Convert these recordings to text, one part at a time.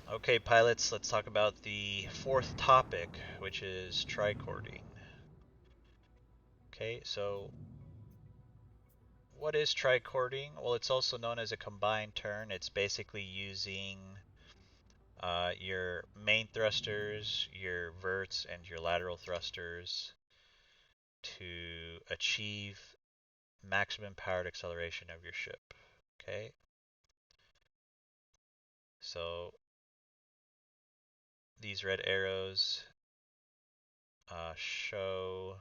Okay, pilots, let's talk about the fourth topic, which is trichording. Okay, so what is trichording? Well, it's also known as a combined turn. It's basically using your main thrusters, your verts, and your lateral thrusters to achieve maximum powered acceleration of your ship. Okay, so these red arrows show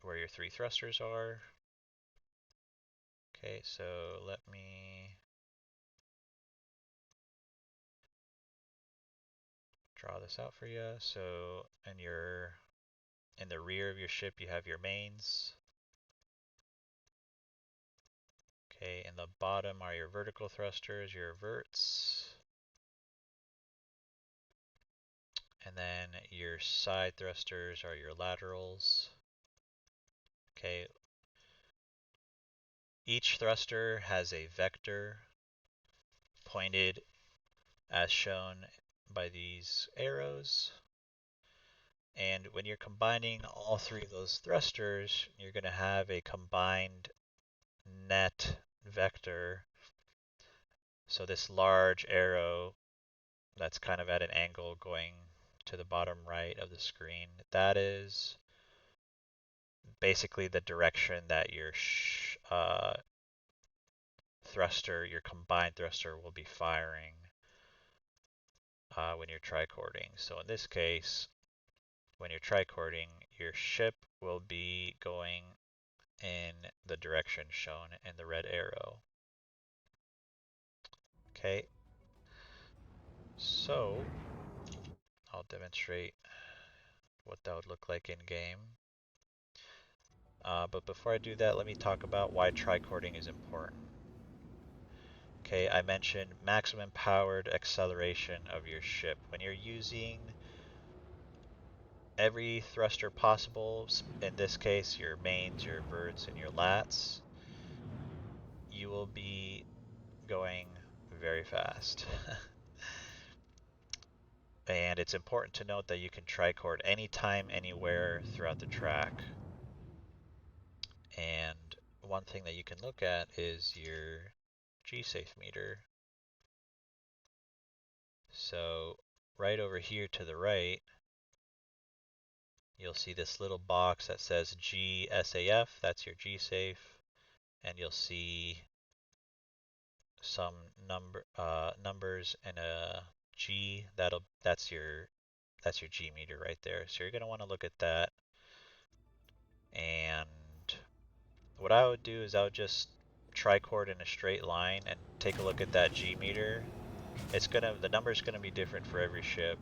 where your three thrusters are. Okay, so let me draw this out for you. So in the rear of your ship you have your mains. Okay, in the bottom are your vertical thrusters, your verts. And then your side thrusters are your laterals. Okay, each thruster has a vector pointed as shown by these arrows. And when you're combining all three of those thrusters, you're going to have a combined net vector. So this large arrow that's kind of at an angle going to the bottom right of the screen, that is basically the direction that your thruster, your combined thruster, will be firing when you're trichording. So in this case, when you're trichording, your ship will be going in the direction shown in the red arrow. Okay, so I'll demonstrate what that would look like in game. But before I do that, let me talk about why trichording is important. Okay, I mentioned maximum powered acceleration of your ship. When you're using every thruster possible, in this case your mains, your verts, and your lats, you will be going very fast. And it's important to note that you can trichord anytime, anywhere throughout the track. And one thing that you can look at is your G-safe meter. So right over here to the right, you'll see this little box that says GSAF, that's your G-safe, and you'll see some numbers and a G. That's your G meter right there. So you're going to want to look at that. And what I would do is I would just trichord in a straight line and take a look at that G meter. The number's gonna be different for every ship.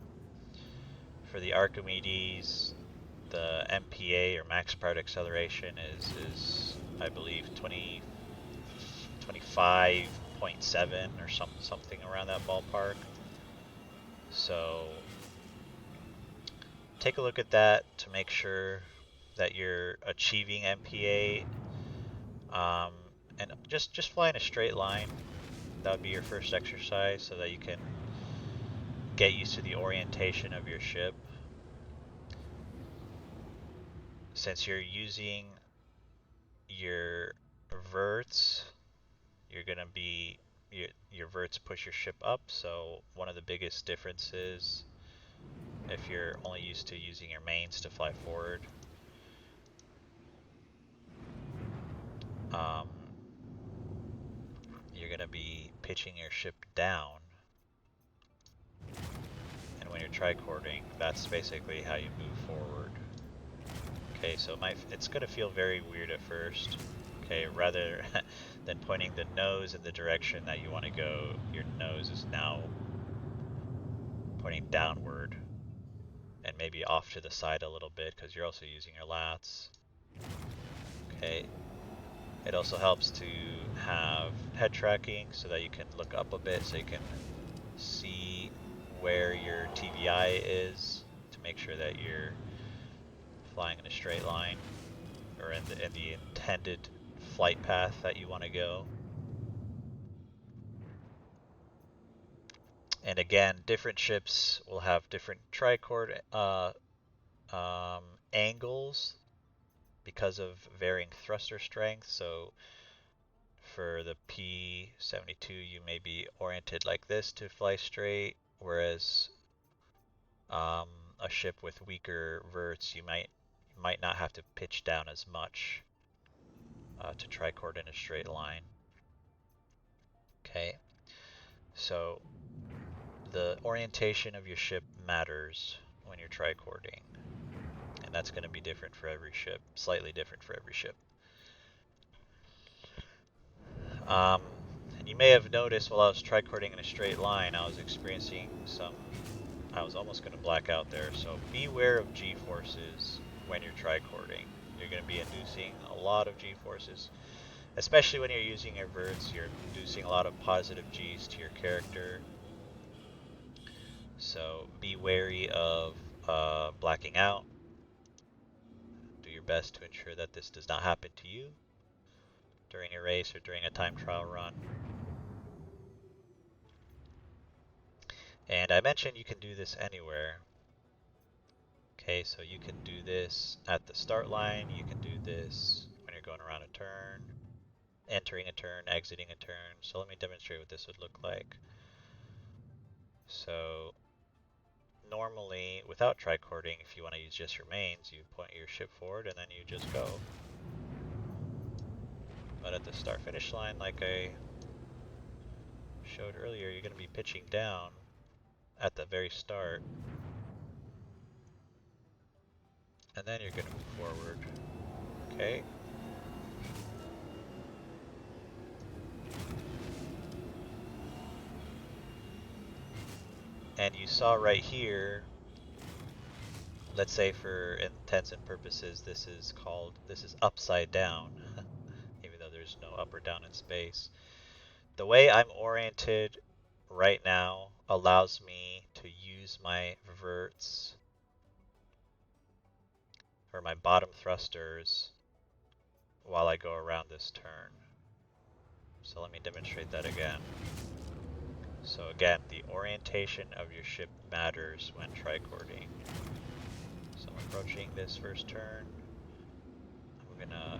For the Archimedes, the MPA or max powered acceleration is I believe 25.7 or something around that ballpark. So take a look at that to make sure that you're achieving MPA. And just fly in a straight line. That would be your first exercise so that you can get used to the orientation of your ship. Since you're using your verts, you're gonna be your verts push your ship up. So one of the biggest differences, if you're only used to using your mains to fly forward, um, you're gonna be pitching your ship down. And when you're trichording, that's basically how you move forward. Okay, so it's gonna feel very weird at first. Okay, rather than pointing the nose in the direction that you want to go, your nose is now pointing downward and maybe off to the side a little bit because you're also using your lats. Okay, it also helps to have head tracking so that you can look up a bit so you can see where your TVI is to make sure that you're flying in a straight line or in the intended flight path that you want to go. And again, different ships will have different trichord angles because of varying thruster strength. So for the P-72, you may be oriented like this to fly straight, whereas a ship with weaker verts, you might not have to pitch down as much to trichord in a straight line. Okay, so the orientation of your ship matters when you're trichording, and that's going to be different for every ship, slightly different for every ship. And you may have noticed while I was trichording in a straight line, I was experiencing I was almost going to black out there, so beware of G-forces when you're trichording. You're going to be inducing a lot of G-forces, especially when you're using your verts. You're inducing a lot of positive Gs to your character, so be wary of blacking out. Do your best to ensure that this does not happen to you during a race or during a time trial run. And I mentioned you can do this anywhere. Okay, so you can do this at the start line, you can do this when you're going around a turn, entering a turn, exiting a turn. So let me demonstrate what this would look like. So normally, without trichording, if you want to use just your mains, you point your ship forward and then you just go. But at the start-finish line, like I showed earlier, you're going to be pitching down at the very start, and then you're going to move forward. Okay? And you saw right here, let's say for intents and purposes, this is upside down, even though there's no up or down in space. The way I'm oriented right now allows me to use my verts or my bottom thrusters while I go around this turn. So let me demonstrate that again. So again, the orientation of your ship matters when trichording. So I'm approaching this first turn. I'm gonna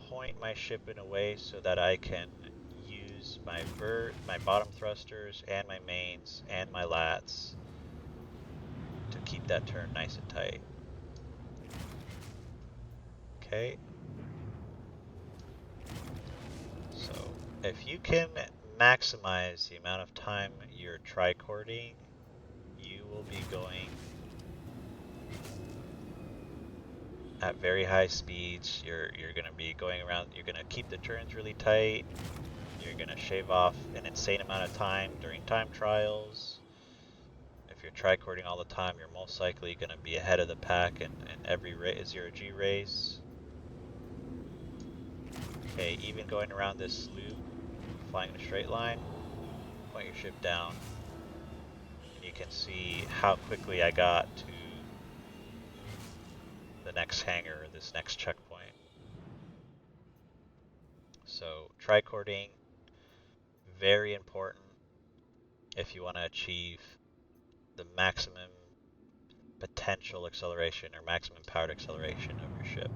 point my ship in a way so that I can use my bottom thrusters and my mains and my lats to keep that turn nice and tight. Okay. So if you can maximize the amount of time you're trichording, you will be going at very high speeds. You're going to be going around, you're going to keep the turns really tight. You're going to shave off an insane amount of time during time trials. If you're trichording all the time, you're most likely going to be ahead of the pack in every 0G race. Okay, even going around this loop, flying in a straight line, point your ship down, and you can see how quickly I got to the next hangar, this next checkpoint. So trichording, very important if you want to achieve the maximum potential acceleration or maximum powered acceleration of your ship.